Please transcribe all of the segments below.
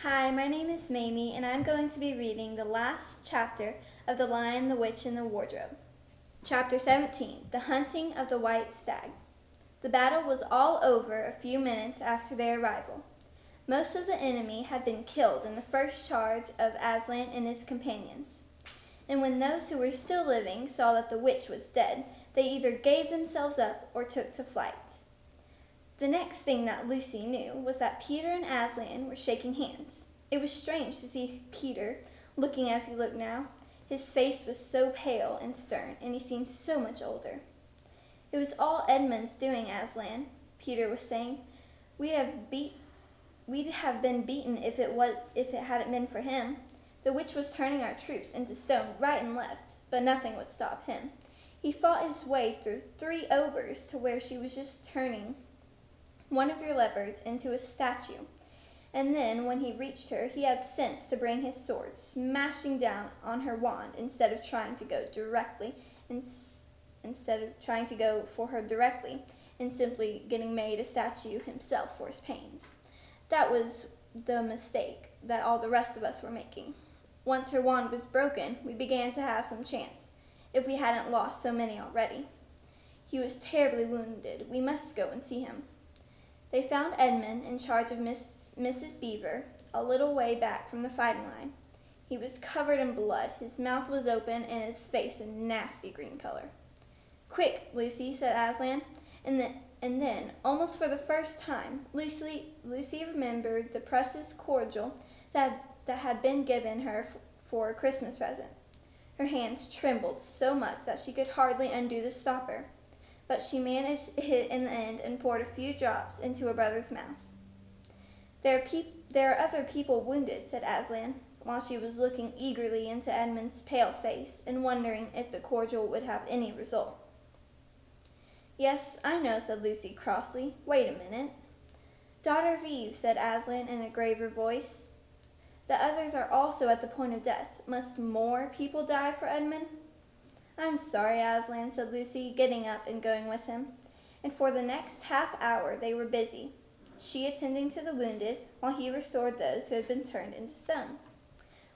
Hi, my name is Mamie, and I'm going to be reading the last chapter of The Lion, the Witch, and the Wardrobe. Chapter 17, The Hunting of the White Stag. The battle was all over a few minutes after their arrival. Most of the enemy had been killed in the first charge of Aslan and his companions. And when those who were still living saw that the witch was dead, they either gave themselves up or took to flight. The next thing that Lucy knew was that Peter and Aslan were shaking hands. It was strange to see Peter looking as he looked now. His face was so pale and stern, and he seemed so much older. It was all Edmund's doing, Aslan, Peter was saying. We'd have been beaten if it hadn't been for him. The witch was turning our troops into stone right and left, but nothing would stop him. He fought his way through 3 ogres to where she was just turning one of your leopards into a statue. And then, when he reached her, he had sense to bring his sword, smashing down on her wand instead of trying to go for her directly, and simply getting made a statue himself for his pains. That was the mistake that all the rest of us were making. Once her wand was broken, we began to have some chance, if we hadn't lost so many already. He was terribly wounded. We must go and see him. They found Edmund in charge of Mrs. Beaver, a little way back from the fighting line. He was covered in blood, his mouth was open, and his face a nasty green color. "Quick, Lucy," said Aslan, and then, almost for the first time, Lucy remembered the precious cordial that had been given her for a Christmas present. Her hands trembled so much that she could hardly undo the stopper, but she managed it in the end and poured a few drops into her brother's mouth. There are other people wounded," said Aslan, while she was looking eagerly into Edmund's pale face and wondering if the cordial would have any result. "Yes, I know," said Lucy crossly. "Wait a minute." "Daughter of Eve," said Aslan in a graver voice, "the others are also at the point of death. Must more people die for Edmund?" "I'm sorry, Aslan," said Lucy, getting up and going with him, and for the next half-hour they were busy, she attending to the wounded, while he restored those who had been turned into stone.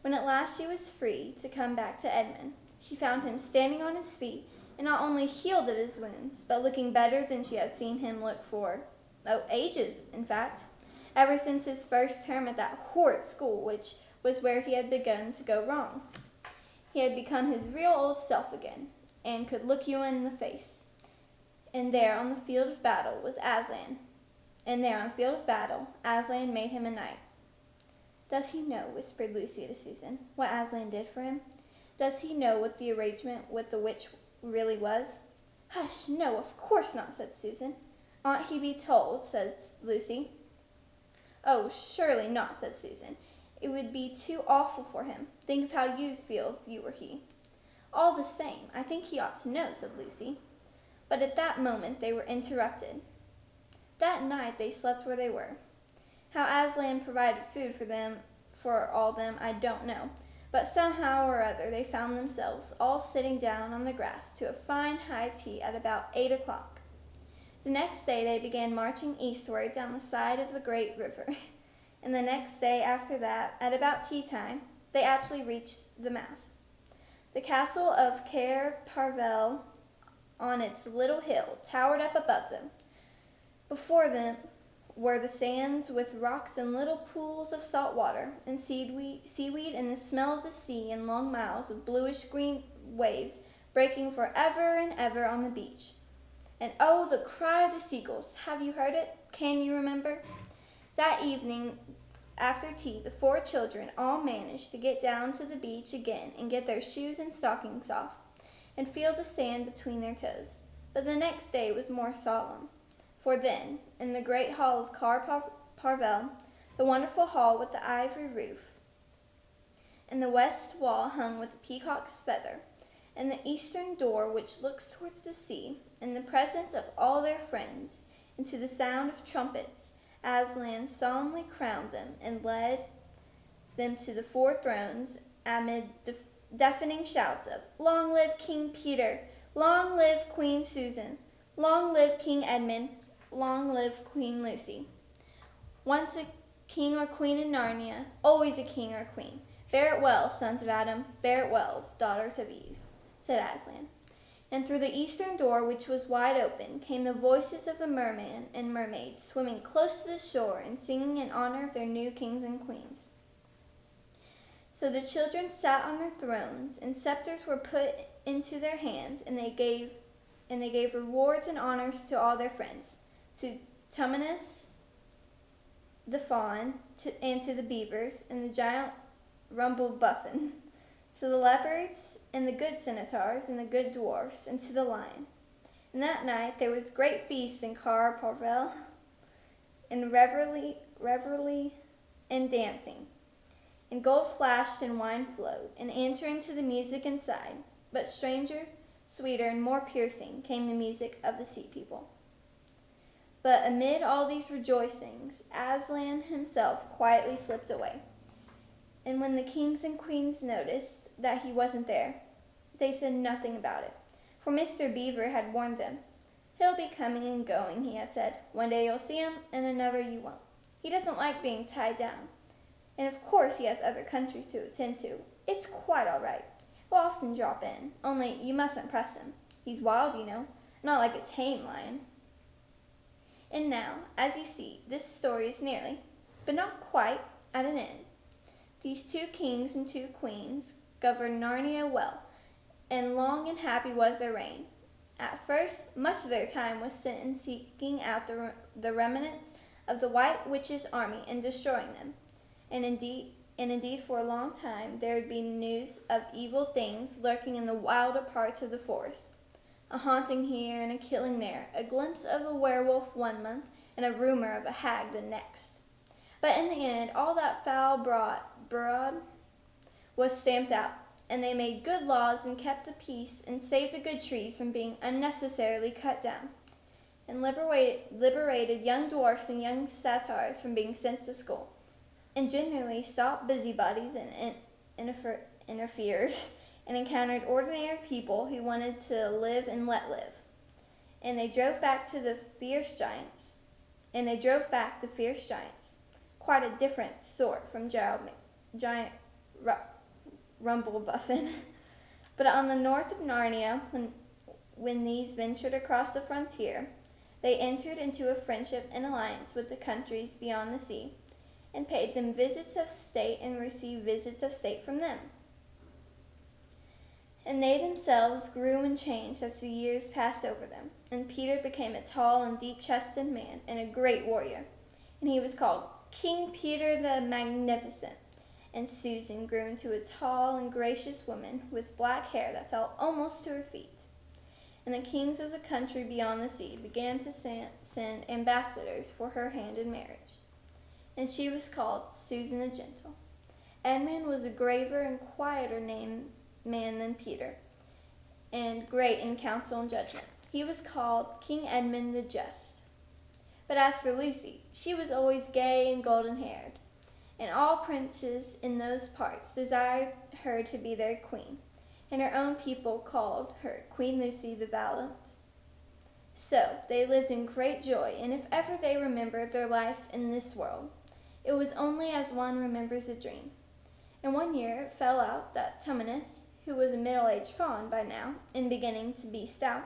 When at last she was free to come back to Edmund, she found him standing on his feet, and not only healed of his wounds, but looking better than she had seen him look for, ages, in fact, ever since his first term at that horrid school, which was where he had begun to go wrong. He had become his real old self again, and could look you in the face. And there on the field of battle Aslan made him a knight. "Does he know," whispered Lucy to Susan, "what Aslan did for him? Does he know what the arrangement with the witch really was?" "Hush, no, of course not," said Susan. "Oughtn't he be told?" said Lucy. "Oh, surely not," said Susan. "It would be too awful for him. Think of how you'd feel if you were he." "All the same, I think he ought to know," said Lucy. But at that moment they were interrupted. That night they slept where they were. How Aslan provided food for all them, I don't know, but somehow or other they found themselves all sitting down on the grass to a fine high tea at about 8 o'clock. The next day they began marching eastward down the side of the great river. And the next day after that, at about tea time, they actually reached the mouth. The castle of Cair Paravel on its little hill towered up above them. Before them were the sands with rocks and little pools of salt water and seaweed and the smell of the sea and long miles of bluish-green waves breaking for ever and ever on the beach. And oh, the cry of the seagulls! Have you heard it? Can you remember? That evening, after tea, the 4 children all managed to get down to the beach again and get their shoes and stockings off, and feel the sand between their toes. But the next day was more solemn, for then, in the great hall of Cair Paravel, the wonderful hall with the ivory roof, and the west wall hung with the peacock's feather, and the eastern door which looks towards the sea, in the presence of all their friends, and to the sound of trumpets, Aslan solemnly crowned them and led them to the 4 thrones amid deafening shouts of "Long live King Peter! Long live Queen Susan! Long live King Edmund! Long live Queen Lucy!" Once king or queen in Narnia, always a king or queen. Bear it well, sons of Adam, bear it well, daughters of Eve, said Aslan. And through the eastern door, which was wide open, came the voices of the merman and mermaids, swimming close to the shore and singing in honor of their new kings and queens. So the children sat on their thrones, and scepters were put into their hands, and they gave rewards and honors to all their friends, to Tumnus the fawn, and to the beavers, and the giant Rumblebuffin, to the leopards, and the good centaurs, and the good dwarfs, and to the lion. And that night there was great feast in Car Parvel, and revelry and dancing. And gold flashed and wine flowed, and answering to the music inside, but stranger, sweeter, and more piercing came the music of the sea people. But amid all these rejoicings, Aslan himself quietly slipped away. And when the kings and queens noticed that he wasn't there, they said nothing about it, for Mr. Beaver had warned them. He'll be coming and going, he had said. One day you'll see him, and another you won't. He doesn't like being tied down. And of course he has other countries to attend to. It's quite all right. We'll often drop in, only you mustn't press him. He's wild, you know, not like a tame lion. And now, as you see, this story is nearly, but not quite, at an end. These 2 kings and 2 queens governed Narnia well, and long and happy was their reign. At first, much of their time was spent in seeking out the remnants of the White Witch's army and destroying them. And indeed, for a long time, there would be news of evil things lurking in the wilder parts of the forest. A haunting here and a killing there, a glimpse of a werewolf one month, and a rumor of a hag the next. But in the end, all that foul brood was stamped out, and they made good laws and kept the peace and saved the good trees from being unnecessarily cut down, and liberated young dwarfs and young satyrs from being sent to school, and generally stopped busybodies and interferers, and encountered ordinary people who wanted to live and let live. And they drove back the fierce giants, quite a different sort from giant Rumblebuffin. But on the north of Narnia, when these ventured across the frontier, they entered into a friendship and alliance with the countries beyond the sea, and paid them visits of state and received visits of state from them. And they themselves grew and changed as the years passed over them. And Peter became a tall and deep-chested man and a great warrior, and he was called King Peter the Magnificent. And Susan grew into a tall and gracious woman with black hair that fell almost to her feet. And the kings of the country beyond the sea began to send ambassadors for her hand in marriage. And she was called Susan the Gentle. Edmund was a graver and quieter man than Peter, and great in counsel and judgment. He was called King Edmund the Just. But as for Lucy, she was always gay and golden-haired, and all princes in those parts desired her to be their queen, and her own people called her Queen Lucy the Valiant. So they lived in great joy, and if ever they remembered their life in this world, it was only as one remembers a dream. And one year it fell out that Tumnus, who was a middle-aged fawn by now, and beginning to be stout,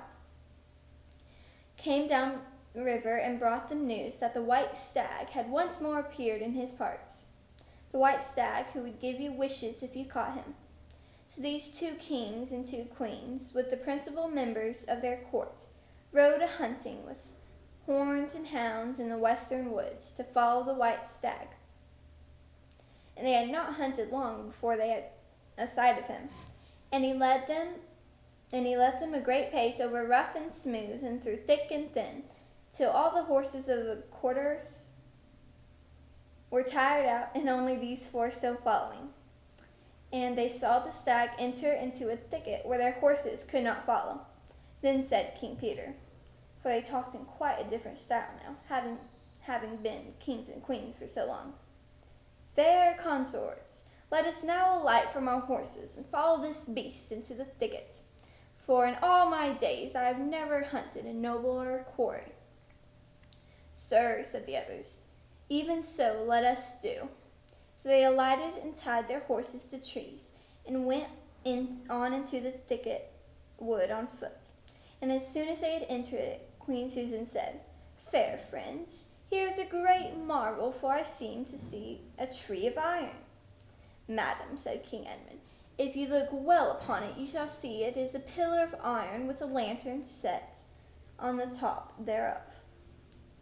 came down the river and brought them news that the white stag had once more appeared in his parts, the white stag who would give you wishes if you caught him. So these 2 kings and 2 queens, with the principal members of their court, rode a-hunting with horns and hounds in the western woods to follow the white stag. And they had not hunted long before they had a sight of him, and he led them a great pace over rough and smooth and through thick and thin, till all the horses of the quarters were tired out, and only these 4 still following. And they saw the stag enter into a thicket where their horses could not follow. Then said King Peter, for they talked in quite a different style now, having been kings and queens for so long. Fair consorts, let us now alight from our horses and follow this beast into the thicket. For in all my days I have never hunted a nobler quarry. Sir, said the others, Even so, let us do. So they alighted and tied their horses to trees, and went on into the thicket wood on foot. And as soon as they had entered it, Queen Susan said, "Fair friends, here is a great marvel, for I seem to see a tree of iron." "Madam," said King Edmund, "if you look well upon it, you shall see it is a pillar of iron with a lantern set on the top thereof."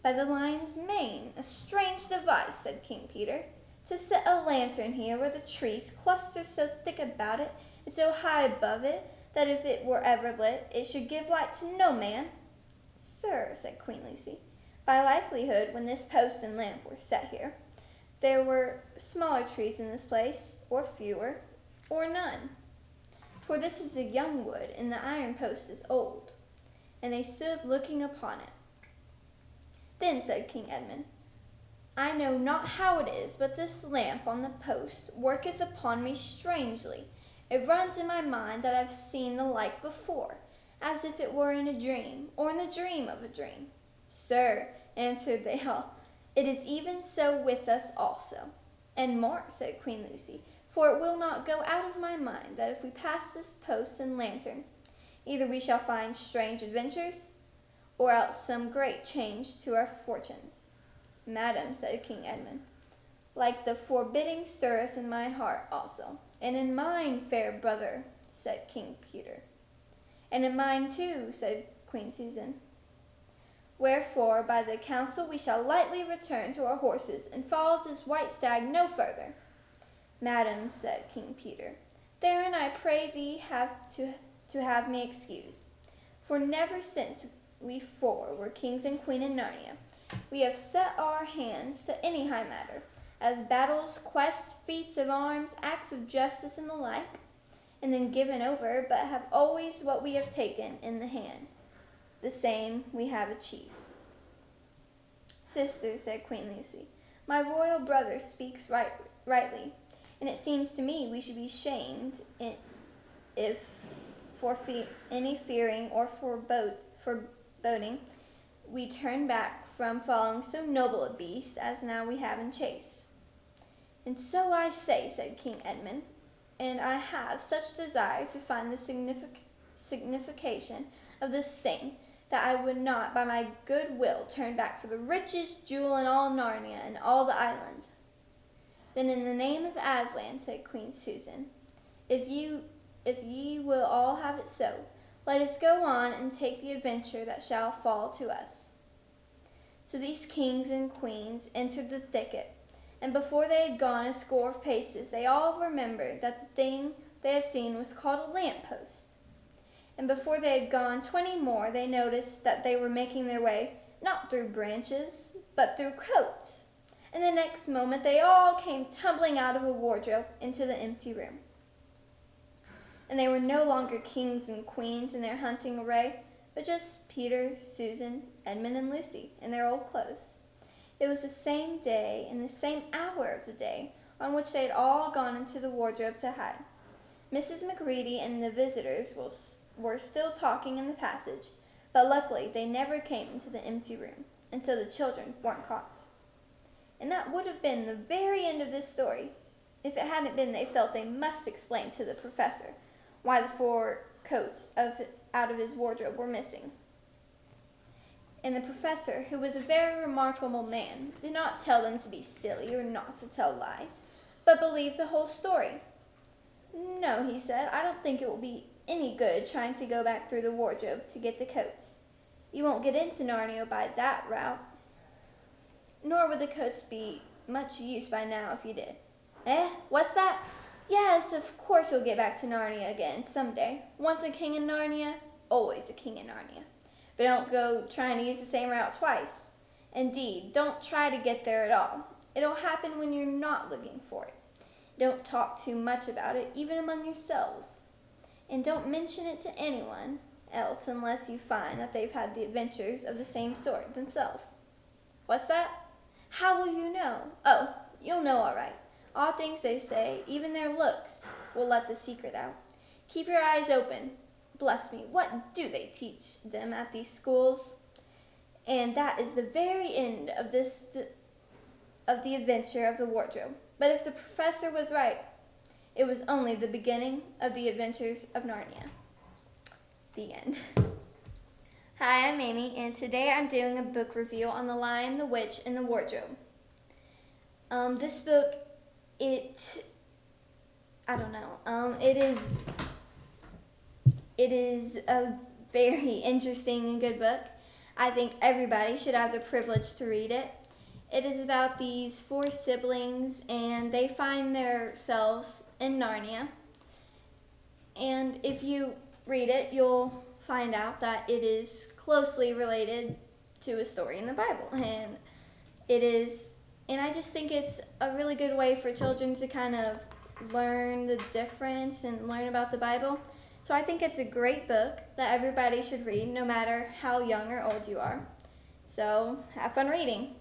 "By the lion's mane, a strange device," said King Peter, "to set a lantern here where the trees cluster so thick about it and so high above it that if it were ever lit, it should give light to no man." "Sir," said Queen Lucy, "by likelihood, when this post and lamp were set here, there were smaller trees in this place, or fewer, or none. For this is a young wood, and the iron post is old." And they stood looking upon it. "Then," said King Edmund, "I know not how it is, but this lamp on the post worketh upon me strangely. It runs in my mind that I've seen the like before, as if it were in a dream, or in the dream of a dream." "Sir," answered they all, "it is even so with us also. And more," said Queen Lucy, "for it will not go out of my mind that if we pass this post and lantern, either we shall find strange adventures, or else some great change to our fortunes." "Madam," said King Edmund, "like the forbidding stirreth in my heart also." "And in mine, fair brother," said King Peter. "And in mine too," said Queen Susan. "Wherefore, by the counsel we shall lightly return to our horses, and follow this white stag no further." "Madam," said King Peter, "therein I pray thee to have me excused. For never since we four were kings and queen in Narnia, we have set our hands to any high matter, as battles, quests, feats of arms, acts of justice, and the like, and then given over, but have always what we have taken in the hand, the same we have achieved." "Sister," said Queen Lucy, "my royal brother speaks rightly, and it seems to me we should be shamed if for any fearing or foreboding we turn back from following so noble a beast as now we have in chase." "And so I say," said King Edmund, "and I have such desire to find the signification of this thing, that I would not by my good will turn back for the richest jewel in all Narnia and all the island." "Then in the name of Aslan," said Queen Susan, if ye will all have it so, let us go on and take the adventure that shall fall to us." So these kings and queens entered the thicket, and before they had gone a score of paces, they all remembered that the thing they had seen was called a lamp-post. And before they had gone 20 more, they noticed that they were making their way, not through branches, but through coats. And the next moment they all came tumbling out of a wardrobe into the empty room. And they were no longer kings and queens in their hunting array, but just Peter, Susan, Edmund, and Lucy in their old clothes. It was the same day and the same hour of the day on which they had all gone into the wardrobe to hide. Mrs. McReady and the visitors were still talking in the passage, but luckily they never came into the empty room, and so the children weren't caught. And that would have been the very end of this story, if it hadn't been they felt they must explain to the professor why the 4 coats out of his wardrobe were missing. And the professor, who was a very remarkable man, did not tell them to be silly or not to tell lies, but believed the whole story. "No," he said, "I don't think it will be any good trying to go back through the wardrobe to get the coats. You won't get into Narnia by that route, nor would the coats be much use by now if you did." "Eh? What's that? Yes, of course you'll get back to Narnia again some day. Once a king in Narnia, always a king in Narnia. But don't go trying to use the same route twice. Indeed, don't try to get there at all. It'll happen when you're not looking for it. Don't talk too much about it, even among yourselves. And don't mention it to anyone else unless you find that they've had the adventures of the same sort themselves." "What's that? How will you know?" "Oh, you'll know all right. All things they say, even their looks, will let the secret out. Keep your eyes open. Bless me, what do they teach them at these schools? And that is the very end of this of the adventure of the wardrobe. But if the professor was right, it was only the beginning of the adventures of Narnia. The end. Hi, I'm Amy, and today I'm doing a book review on The Lion, the Witch, and the Wardrobe. This book, it is a very interesting and good book. I think everybody should have the privilege to read it. It is about these 4 siblings, and they find themselves in Narnia. And if you read it, you'll find out that it is closely related to a story in the Bible. And I just think it's a really good way for children to kind of learn the difference and learn about the Bible. So I think it's a great book that everybody should read, no matter how young or old you are. So have fun reading.